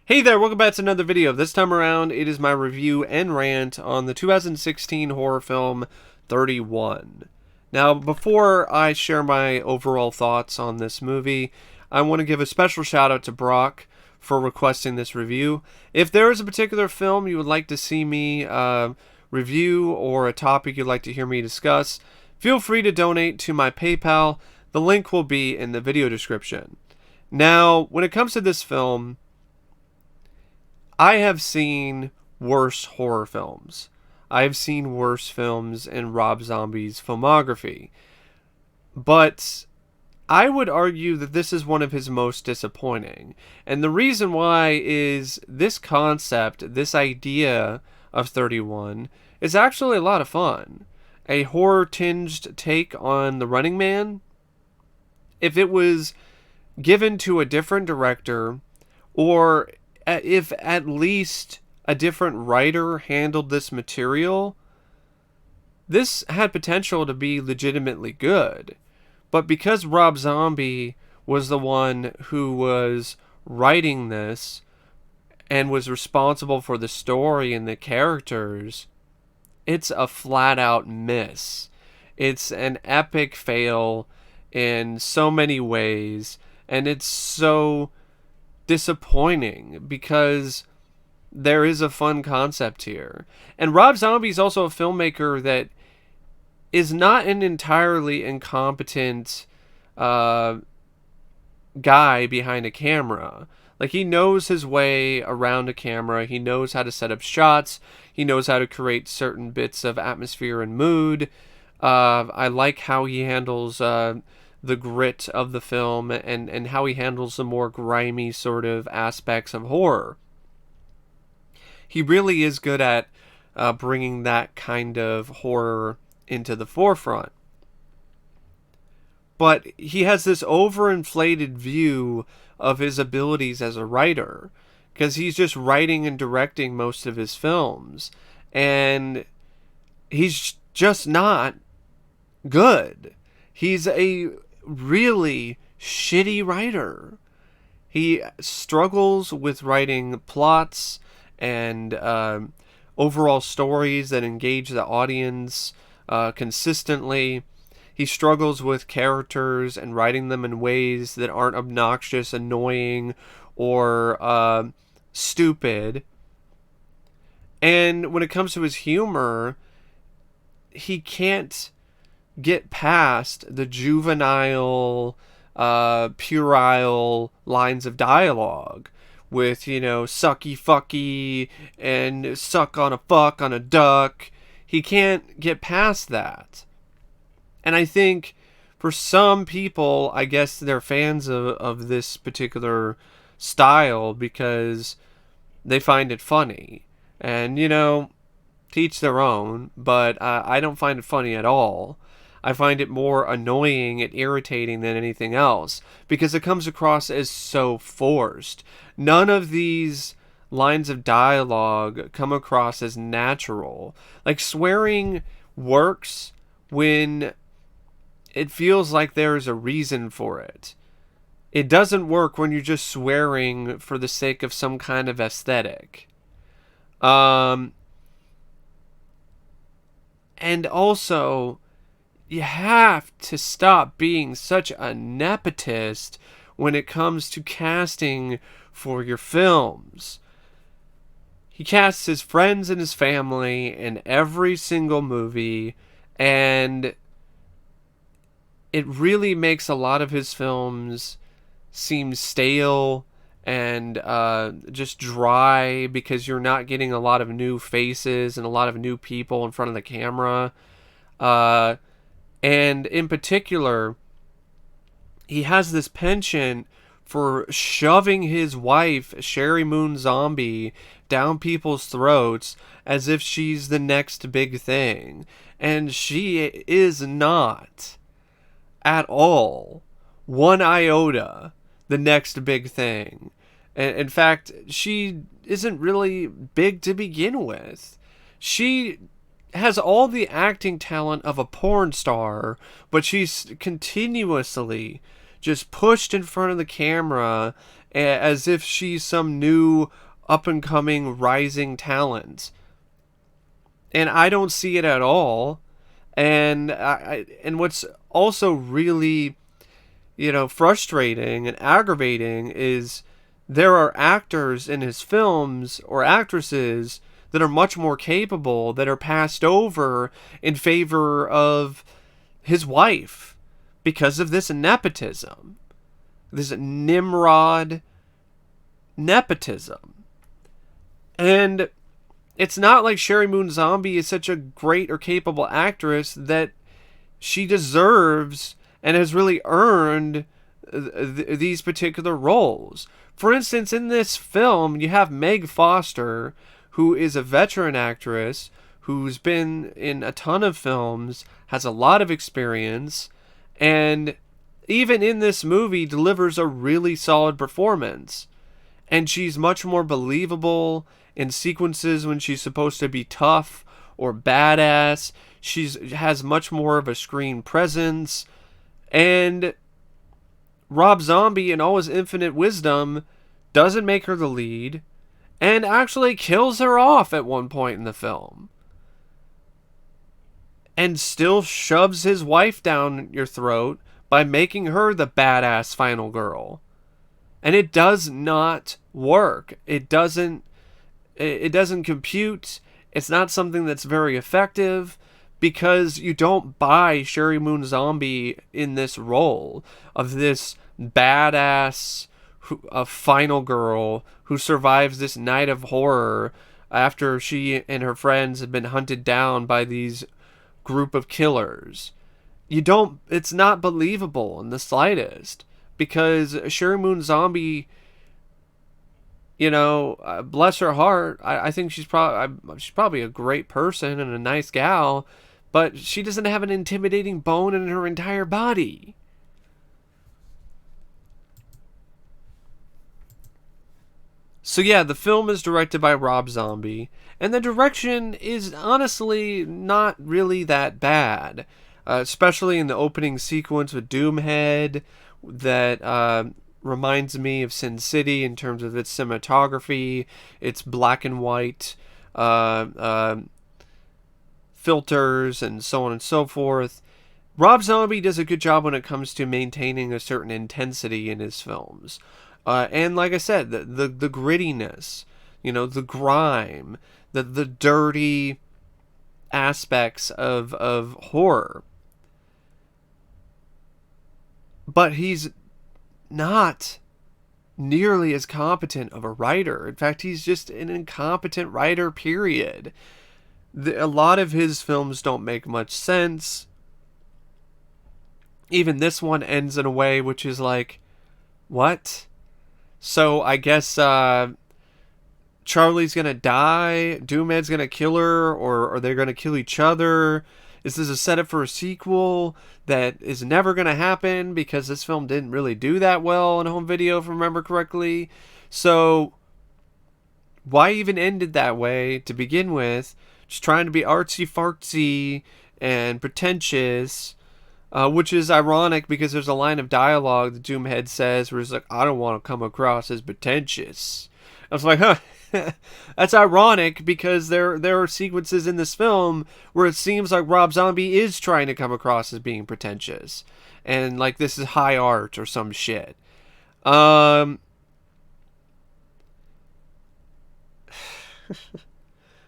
Hey there, welcome back to another video. This time around, it is my review and rant on the 2016 horror film 31. Now, before I share my overall thoughts on this movie, I want to give a special shout out to Brock for requesting this review. If there is a particular film you would like to see me review or a topic you'd like to hear me discuss, feel free to donate to my PayPal. The link will be in the video description. Now, when it comes to this film, I have seen worse horror films. I have seen worse films in Rob Zombie's filmography. But I would argue that this is one of his most disappointing. And the reason why is this concept, this idea of 31, is actually a lot of fun. A horror-tinged take on The Running Man. If it was given to a different director, or if at least a different writer handled this material, this had potential to be legitimately good. But because Rob Zombie was the one who was writing this and was responsible for the story and the characters, it's a flat-out miss. It's an epic fail in so many ways, and it's so disappointing because there is a fun concept here. And Rob Zombie is also a filmmaker that is not an entirely incompetent guy behind a camera. Like, he knows his way around a camera. He knows how to set up shots. He knows how to create certain bits of atmosphere and mood. I like how he handles the grit of the film and how he handles the more grimy sort of aspects of horror. He really is good at bringing that kind of horror into the forefront. But he has this overinflated view of his abilities as a writer, because he's just writing and directing most of his films, and he's just not good. He's a really shitty writer. He struggles with writing plots and overall stories that engage the audience consistently. He struggles with characters and writing them in ways that aren't obnoxious, annoying, or stupid. And when it comes to his humor, he can't get past the juvenile, puerile lines of dialogue with, sucky fucky and suck on a fuck on a duck. He can't get past that. And I think for some people, I guess they're fans of this particular style because they find it funny. And, to each their own, but I don't find it funny at all. I find it more annoying and irritating than anything else because it comes across as so forced. None of these lines of dialogue come across as natural. Like, swearing works when it feels like there's a reason for it. It doesn't work when you're just swearing for the sake of some kind of aesthetic. And also, you have to stop being such a nepotist when it comes to casting for your films. He casts his friends and his family in every single movie, and it really makes a lot of his films seem stale and just dry because you're not getting a lot of new faces and a lot of new people in front of the camera. And in particular, he has this penchant for shoving his wife, Sherri Moon Zombie, down people's throats as if she's the next big thing. And she is not at all, one iota, the next big thing. And in fact, she isn't really big to begin with. She has all the acting talent of a porn star, but she's continuously just pushed in front of the camera as if she's some new up-and-coming rising talent. And I don't see it at all. And what's also really, frustrating and aggravating is there are actors in his films or actresses that are much more capable that are passed over in favor of his wife because of this nepotism, this Nimrod nepotism. And it's not like Sherri Moon Zombie is such a great or capable actress that she deserves and has really earned these particular roles. For instance, in this film, you have Meg Foster, who is a veteran actress who's been in a ton of films, has a lot of experience, and even in this movie delivers a really solid performance. And she's much more believable in sequences when she's supposed to be tough or badass. She has much more of a screen presence. And Rob Zombie, in all his infinite wisdom, doesn't make her the lead and actually kills her off at one point in the film. And still shoves his wife down your throat by making her the badass final girl. And it does not work. It doesn't compute. It's not something that's very effective because you don't buy Sherri Moon Zombie in this role of this badass final girl who survives this night of horror after she and her friends have been hunted down by these group of killers. It's not believable in the slightest because Sherri Moon Zombie, bless her heart, I think she's probably a great person and a nice gal, but she doesn't have an intimidating bone in her entire body. So yeah, the film is directed by Rob Zombie, and the direction is honestly not really that bad, especially in the opening sequence with Doomhead that reminds me of Sin City in terms of its cinematography, its black and white filters, and so on and so forth. Rob Zombie does a good job when it comes to maintaining a certain intensity in his films. And like I said, the grittiness, the grime, the dirty aspects of horror. But he's not nearly as competent of a writer. In fact, he's just an incompetent writer, period. A lot of his films don't make much sense. Even this one ends in a way which is like, what? So I guess Charlie's gonna die, Doomhead's gonna kill her, or they're gonna kill each other. Is this a setup for a sequel that is never gonna happen because this film didn't really do that well in home video, if I remember correctly? So why even end it that way to begin with? Just trying to be artsy-fartsy and pretentious. Which is ironic because there's a line of dialogue that Doomhead says where he's like, I don't want to come across as pretentious. I was like, huh, that's ironic because there are sequences in this film where it seems like Rob Zombie is trying to come across as being pretentious. And like this is high art or some shit.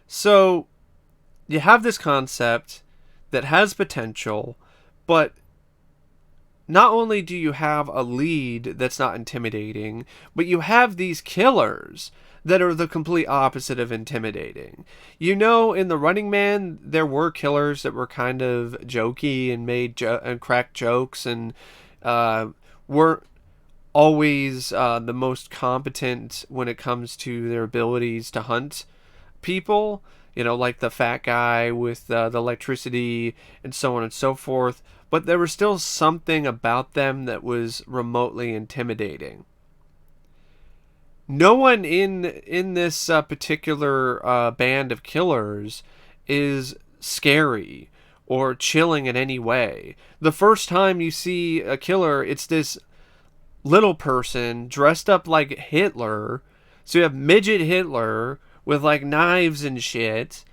So you have this concept that has potential, but not only do you have a lead that's not intimidating, but you have these killers that are the complete opposite of intimidating. In The Running Man, there were killers that were kind of jokey and made and cracked jokes and weren't always the most competent when it comes to their abilities to hunt people. Like the fat guy with the electricity and so on and so forth. But there was still something about them that was remotely intimidating. No one in this particular band of killers is scary or chilling in any way. The first time you see a killer, it's this little person dressed up like Hitler. So you have midget Hitler with like knives and shit.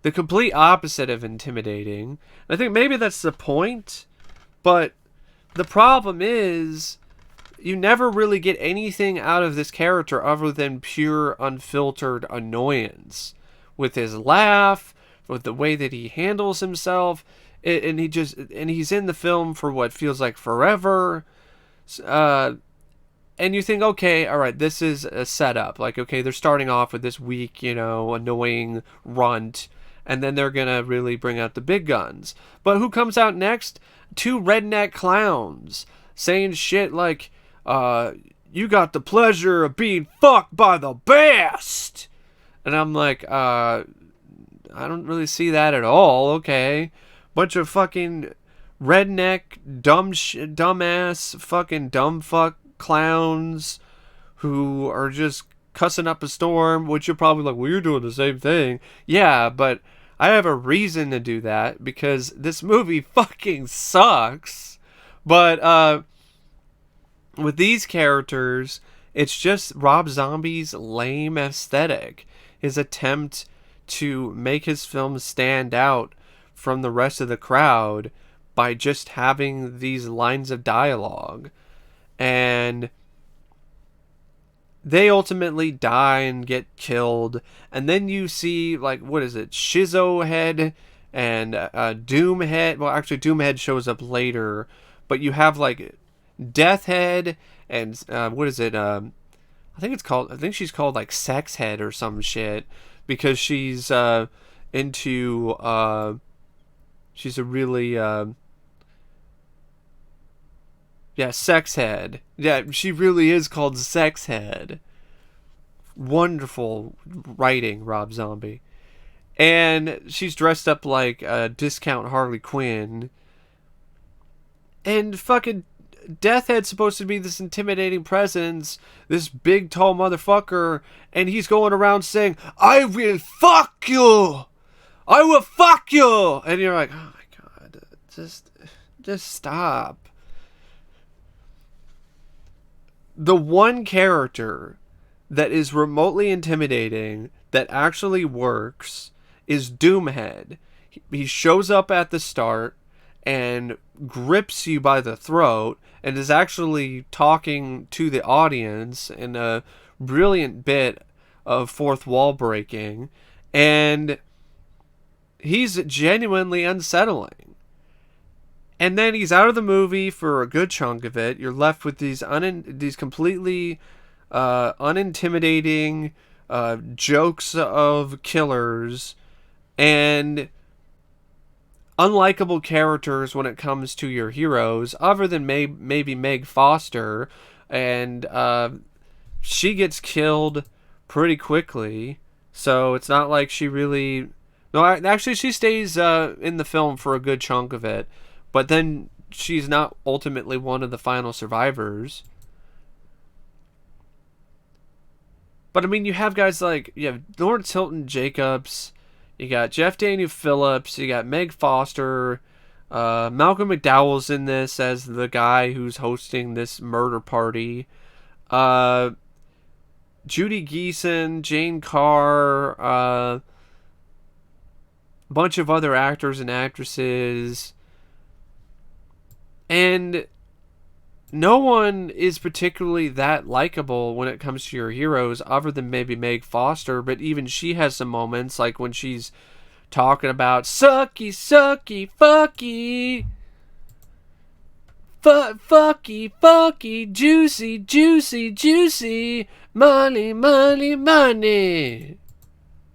The complete opposite of intimidating. I think maybe that's the point, but the problem is you never really get anything out of this character other than pure unfiltered annoyance with his laugh, with the way that he handles himself, and he's in the film for what feels like forever. And you think, okay, all right, this is a setup. Like, okay, they're starting off with this weak, annoying runt, and then they're gonna really bring out the big guns. But who comes out next? Two redneck clowns saying shit like, you got the pleasure of being fucked by the best. And I'm like, I don't really see that at all. Okay. Bunch of fucking redneck, dumbass, fucking dumb fuck clowns who are just cussing up a storm, which you're probably like, well, you're doing the same thing. Yeah, but I have a reason to do that because this movie fucking sucks. But with these characters, it's just Rob Zombie's lame aesthetic, his attempt to make his film stand out from the rest of the crowd by just having these lines of dialogue. And they ultimately die and get killed. And then you see, like, what is it? Schizo Head and Doom Head. Well, actually, Doom Head shows up later. But you have, like, Death Head and, what is it? I think she's called, like, Sex Head or some shit. Because she's into, she's a really, yeah, Sex Head. Yeah, she really is called Sex Head. Wonderful writing, Rob Zombie. And she's dressed up like a discount Harley Quinn. And fucking Deathhead's supposed to be this intimidating presence, this big, tall motherfucker, and he's going around saying, I will fuck you! I will fuck you! And you're like, oh my god, just stop. The one character that is remotely intimidating that actually works is Doomhead. He shows up at the start and grips you by the throat and is actually talking to the audience in a brilliant bit of fourth wall breaking, and he's genuinely unsettling. And then he's out of the movie for a good chunk of it. You're left with these completely unintimidating jokes of killers and unlikable characters when it comes to your heroes, other than maybe Meg Foster, and she gets killed pretty quickly. So it's not like she really... No, actually, she stays in the film for a good chunk of it. But then she's not ultimately one of the final survivors. But I mean, you have guys like, you have Lawrence Hilton-Jacobs, you got Daniel Phillips, you got Meg Foster, Malcolm McDowell's in this as the guy who's hosting this murder party. Judy Geeson, Jane Carr, a bunch of other actors and actresses. And no one is particularly that likable when it comes to your heroes, other than maybe Meg Foster, but even she has some moments, like when she's talking about sucky, sucky, fucky, fucky, fucky, juicy, juicy, juicy, money, money, money.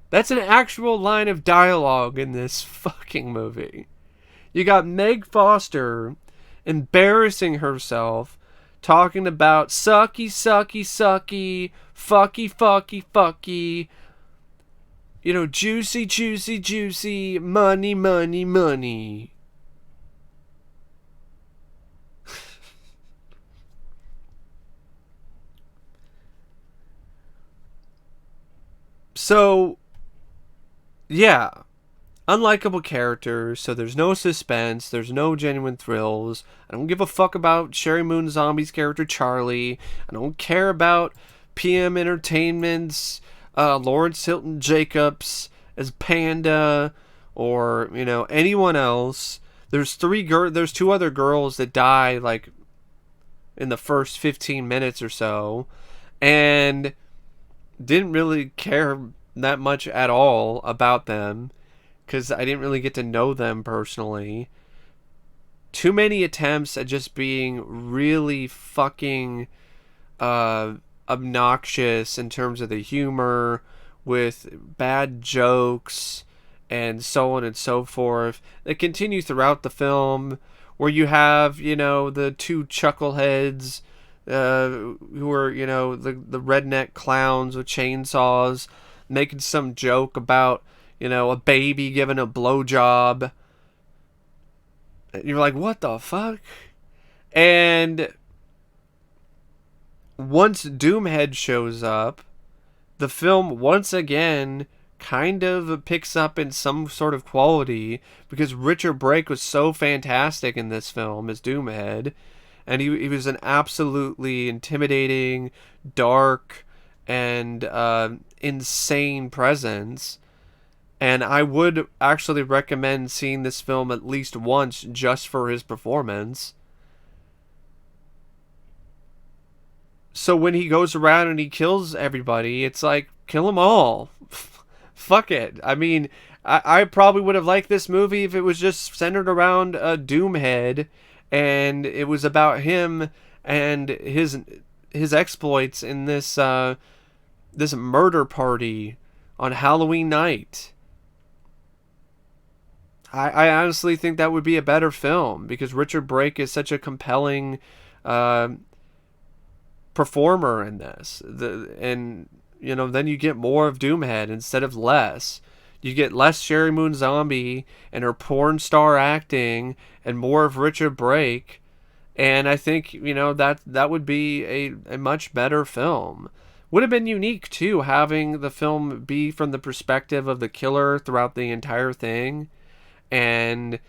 That's an actual line of dialogue in this fucking movie. You got Meg Foster embarrassing herself, talking about sucky, sucky, sucky, fucky, fucky, fucky, juicy, juicy, juicy, money, money, money. So, yeah, unlikable characters, so there's no suspense, there's no genuine thrills. I don't give a fuck about Sherri Moon Zombie's character Charlie. I don't care about PM Entertainment's Lawrence Hilton-Jacobs as Panda, or anyone else. There's two other girls that die like in the first 15 minutes or so, and didn't really care that much at all about them because I didn't really get to know them personally. Too many attempts at just being really fucking obnoxious in terms of the humor, with bad jokes and so on and so forth. They continue throughout the film, where you have, the two chuckleheads who are, the redneck clowns with chainsaws, making some joke about, a baby giving a blowjob. You're like, what the fuck? And once Doomhead shows up, the film once again kind of picks up in some sort of quality, because Richard Brake was so fantastic in this film as Doomhead, and he was an absolutely intimidating, dark, and insane presence. And I would actually recommend seeing this film at least once just for his performance. So when he goes around and he kills everybody, it's like, kill them all. Fuck it. I mean, I probably would have liked this movie if it was just centered around Doomhead, and it was about him and his exploits in this this murder party on Halloween night. I honestly think that would be a better film, because Richard Brake is such a compelling performer in this. Then you get more of Doomhead instead of less. You get less Sherri Moon Zombie and her porn star acting, and more of Richard Brake. And I think, that would be a much better film. Would have been unique, too, having the film be from the perspective of the killer throughout the entire thing. And,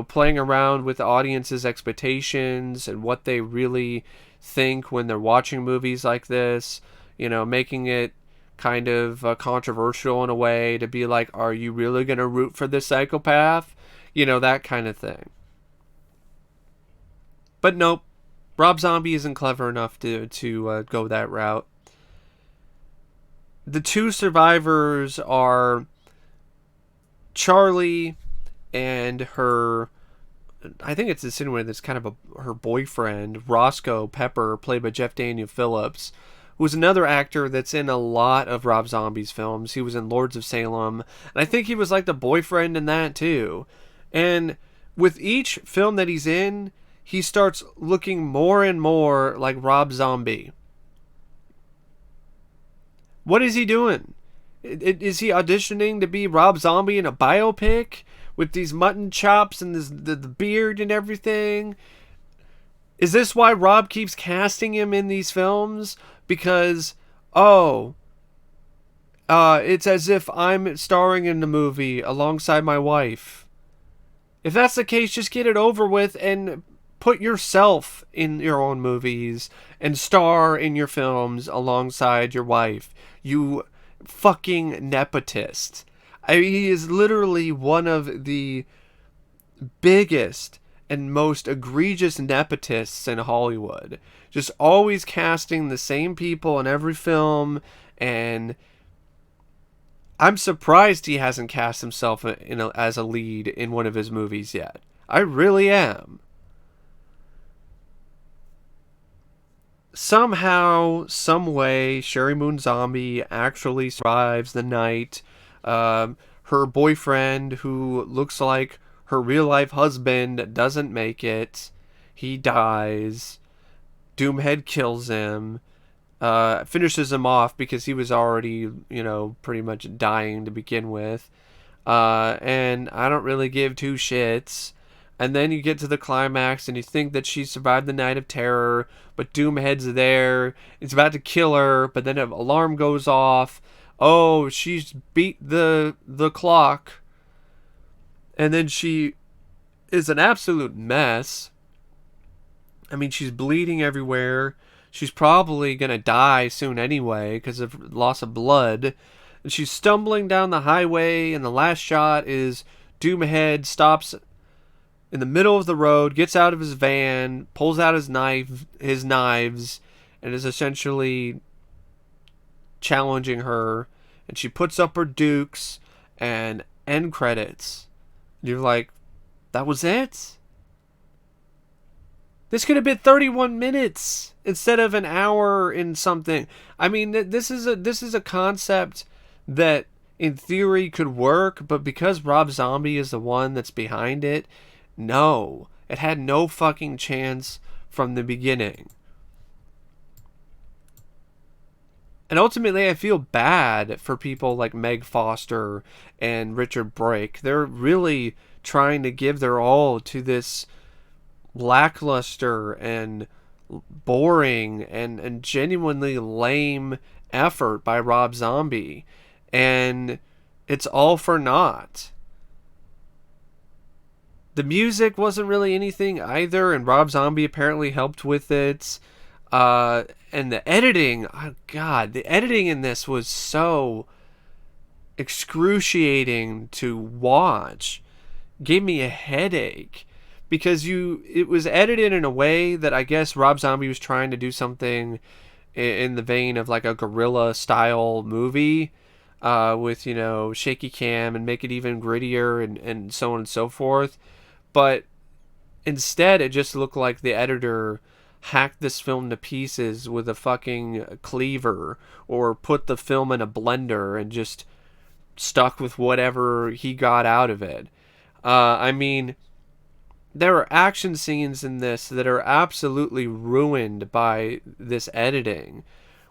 playing around with the audience's expectations and what they really think when they're watching movies like this. Making it kind of controversial in a way, to be like, are you really going to root for this psychopath? That kind of thing. But nope, Rob Zombie isn't clever enough to go that route. The two survivors are Charlie and her, I think it's insinuated that's kind of her boyfriend, Roscoe Pepper, played by Daniel Phillips, who's another actor that's in a lot of Rob Zombie's films. He was in Lords of Salem, and I think he was like the boyfriend in that too. And with each film that he's in, he starts looking more and more like Rob Zombie. What is he doing? Is he auditioning to be Rob Zombie in a biopic with these mutton chops and the beard and everything? Is this why Rob keeps casting him in these films? Because, it's as if I'm starring in the movie alongside my wife. If that's the case, just get it over with and put yourself in your own movies and star in your films alongside your wife. You fucking nepotist. He is literally one of the biggest and most egregious nepotists in Hollywood. Just always casting the same people in every film, and I'm surprised he hasn't cast himself as a lead in one of his movies yet. I really am. Somehow, some way, Sherri Moon Zombie actually survives the night. Her boyfriend, who looks like her real-life husband, doesn't make it. He dies. Doomhead kills him. Finishes him off because he was already, pretty much dying to begin with. And I don't really give two shits. And then you get to the climax and you think that she survived the night of terror, but Doomhead's there. It's about to kill her, but then an alarm goes off. Oh, she's beat the clock. And then she is an absolute mess. I mean, she's bleeding everywhere. She's probably going to die soon anyway because of loss of blood. And she's stumbling down the highway, and the last shot is Doomhead stops in the middle of the road, gets out of his van, pulls out his knives, and is essentially challenging her. And she puts up her dukes, and end credits. You're like, that was it? This could have been 31 minutes instead of an hour and something. I mean, this is a concept that in theory could work, but because Rob Zombie is the one that's behind it, no. It had no fucking chance from the beginning. And ultimately, I feel bad for people like Meg Foster and Richard Brake. They're really trying to give their all to this lackluster and boring and genuinely lame effort by Rob Zombie. And it's all for naught. The music wasn't really anything either, and Rob Zombie apparently helped with it. And the editing, oh God, the editing in this was so excruciating to watch. Gave me a headache because it was edited in a way that I guess Rob Zombie was trying to do something in the vein of like a guerrilla style movie, with, shaky cam and make it even grittier and so on and so forth. But instead, it just looked like the editor hacked this film to pieces with a fucking cleaver, or put the film in a blender and just stuck with whatever he got out of it. I mean, there are action scenes in this that are absolutely ruined by this editing,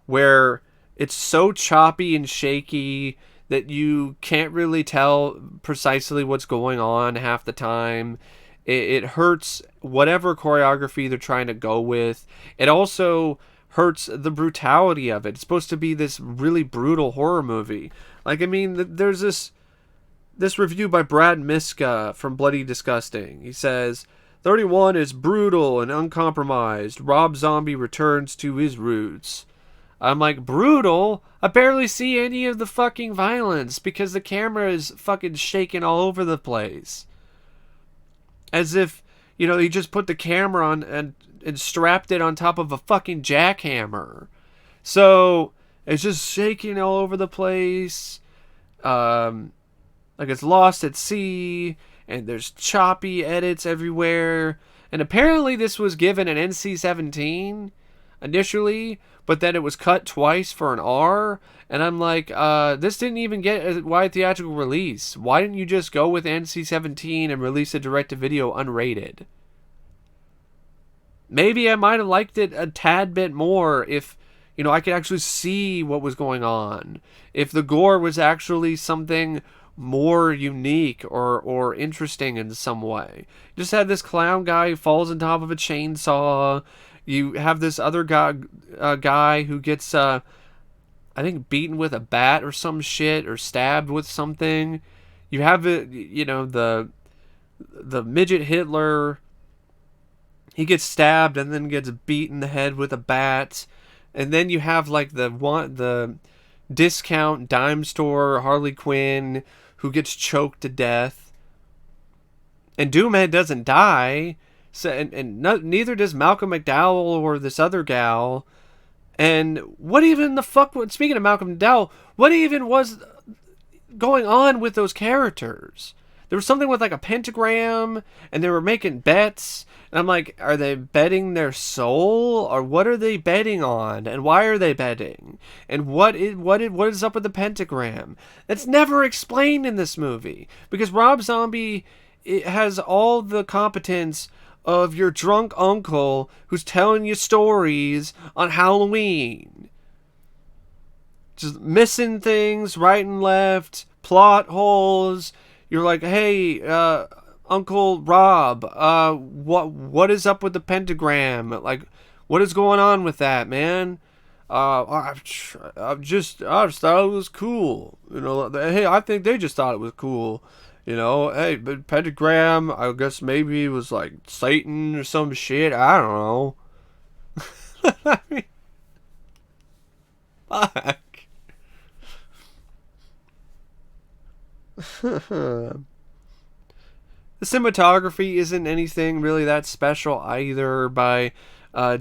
where it's so choppy and shaky that you can't really tell precisely what's going on half the time. It hurts whatever choreography they're trying to go with. It also hurts the brutality of it. It's supposed to be this really brutal horror movie. Like, I mean, there's this review by Brad Miska from Bloody Disgusting. He says, 31 is brutal and uncompromised. Rob Zombie returns to his roots. I'm like, brutal? I barely see any of the fucking violence because the camera is fucking shaking all over the place. As if, he just put the camera on and strapped it on top of a fucking jackhammer. So, it's just shaking all over the place. Like it's lost at sea. And there's choppy edits everywhere. And apparently this was given an NC-17 initially, but then it was cut twice for an R. And I'm like, this didn't even get a wide theatrical release. Why didn't you just go with NC-17 and release a direct-to-video unrated? Maybe I might have liked it a tad bit more if, I could actually see what was going on. If the gore was actually something more unique or interesting in some way. You just had this clown guy who falls on top of a chainsaw. You have this other guy who gets, I think, beaten with a bat or some shit, or stabbed with something. You have it, the midget Hitler. He gets stabbed and then gets beaten in the head with a bat. And then you have like the discount dime store Harley Quinn who gets choked to death. And Doomhead doesn't die. So, and neither does Malcolm McDowell or this other gal. And what even the fuck, speaking of Malcolm McDowell, what even was going on with those characters? There was something with like a pentagram, and they were making bets. And I'm like, are they betting their soul? Or what are they betting on? And why are they betting? And what is up with the pentagram? That's never explained in this movie. Because Rob Zombie has all the competence of your drunk uncle who's telling you stories on Halloween. Just missing things right and left, plot holes. You're like, hey, Uncle Rob, what is up with the pentagram? Like, what is going on with that, man? I just thought it was cool. Hey, I think they just thought it was cool. You know, hey, but pentagram, I guess maybe it was like Satan or some shit. I don't know. I mean, fuck. The cinematography isn't anything really that special either by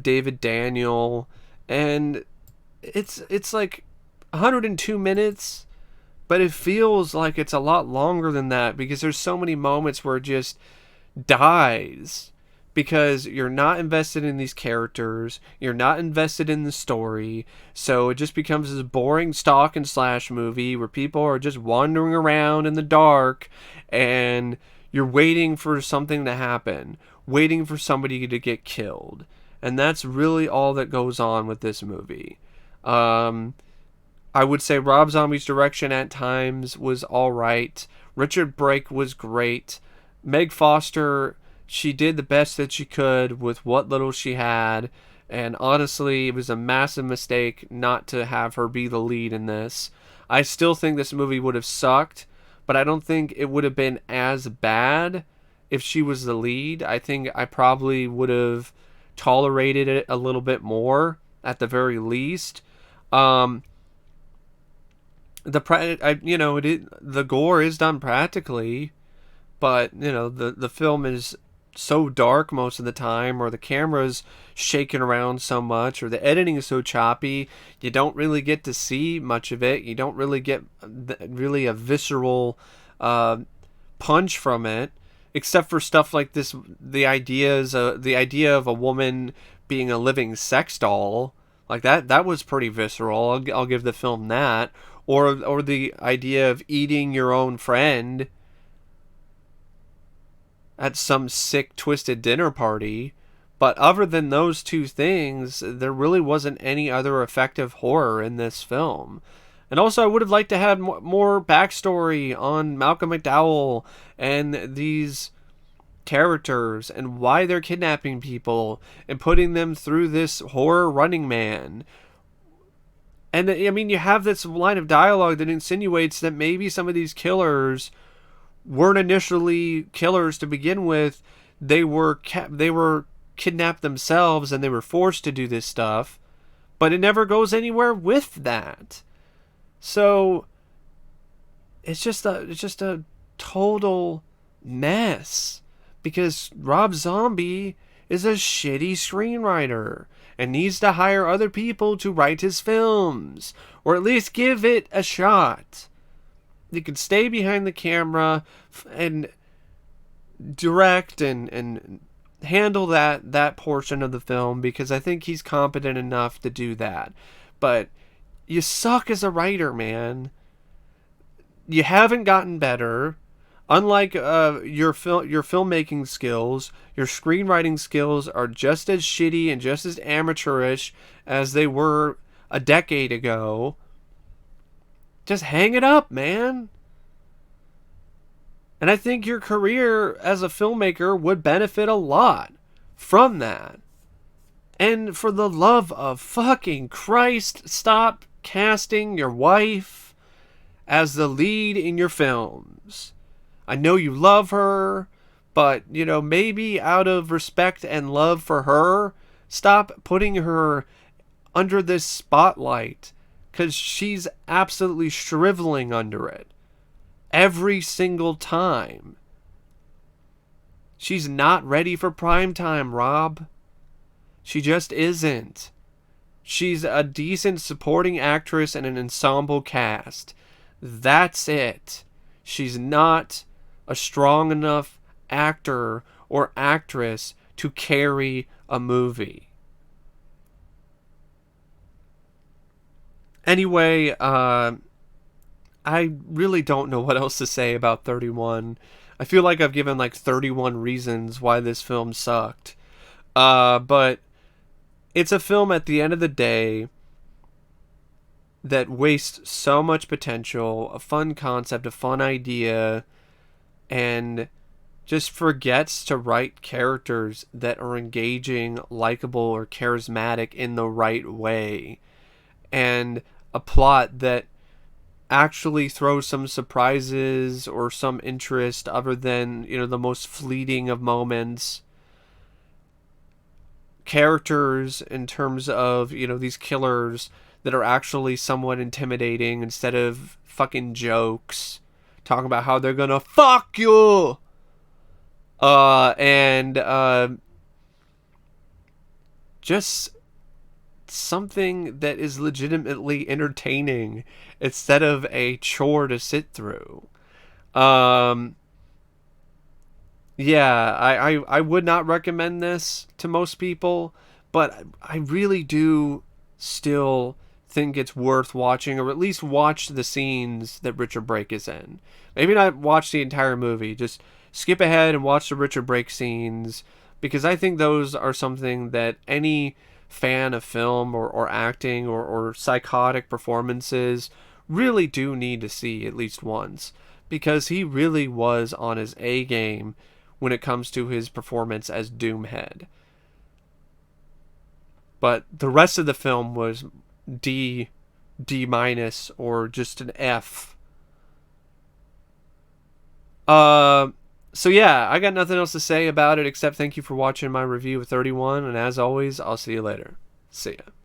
David Daniel, and it's like 102 minutes, but it feels like it's a lot longer than that because there's so many moments where it just dies because you're not invested in these characters, you're not invested in the story, so it just becomes this boring stalk and slash movie where people are just wandering around in the dark and you're waiting for something to happen, waiting for somebody to get killed. And that's really all that goes on with this movie. I would say Rob Zombie's direction at times was alright. Richard Brake was great. Meg Foster, she did the best that she could with what little she had. And honestly, it was a massive mistake not to have her be the lead in this. I still think this movie would have sucked, but I don't think it would have been as bad if she was the lead. I think I probably would have tolerated it a little bit more at the very least. Um, the gore is done practically, but the film is so dark most of the time, or the camera's shaking around so much, or the editing is so choppy, you don't really get to see much of it. You don't really get really a visceral punch from it, except for stuff like this. The idea of a woman being a living sex doll, like that was pretty visceral. I'll give the film that. Or the idea of eating your own friend at some sick, twisted dinner party. But other than those two things, there really wasn't any other effective horror in this film. And also, I would have liked to have more backstory on Malcolm McDowell and these characters and why they're kidnapping people and putting them through this horror Running Man. And I mean, you have this line of dialogue that insinuates that maybe some of these killers weren't initially killers to begin with. They were kidnapped themselves and they were forced to do this stuff, but it never goes anywhere with that. So it's just a total mess because Rob Zombie is a shitty screenwriter and needs to hire other people to write his films, or at least give it a shot. He could stay behind the camera and direct and handle that portion of the film, because I think he's competent enough to do that. But you suck as a writer, man. You haven't gotten better. Unlike your filmmaking skills, your screenwriting skills are just as shitty and just as amateurish as they were a decade ago. Just hang it up, man. And I think your career as a filmmaker would benefit a lot from that. And for the love of fucking Christ, stop casting your wife as the lead in your films. I know you love her, but, maybe out of respect and love for her, stop putting her under this spotlight, because she's absolutely shriveling under it. Every single time. She's not ready for prime time, Rob. She just isn't. She's a decent supporting actress in an ensemble cast. That's it. She's not a strong enough actor or actress to carry a movie. Anyway, I really don't know what else to say about 31. I feel like I've given like 31 reasons why this film sucked. But it's a film at the end of the day that wastes so much potential, a fun concept, a fun idea, and just forgets to write characters that are engaging, likable, or charismatic in the right way. And a plot that actually throw some surprises or some interest other than, the most fleeting of moments. Characters in terms of, these killers that are actually somewhat intimidating instead of fucking jokes. Talking about how they're gonna fuck you! And just something that is legitimately entertaining instead of a chore to sit through. Yeah, I would not recommend this to most people, but I really do still think it's worth watching, or at least watch the scenes that Richard Brake is in. Maybe not watch the entire movie, just skip ahead and watch the Richard Brake scenes, because I think those are something that any fan of film or acting or psychotic performances really do need to see at least once, because he really was on his A game when it comes to his performance as Doomhead. But the rest of the film was D minus, or just an F. So yeah, I got nothing else to say about it except thank you for watching my review of 31, and as always, I'll see you later. See ya.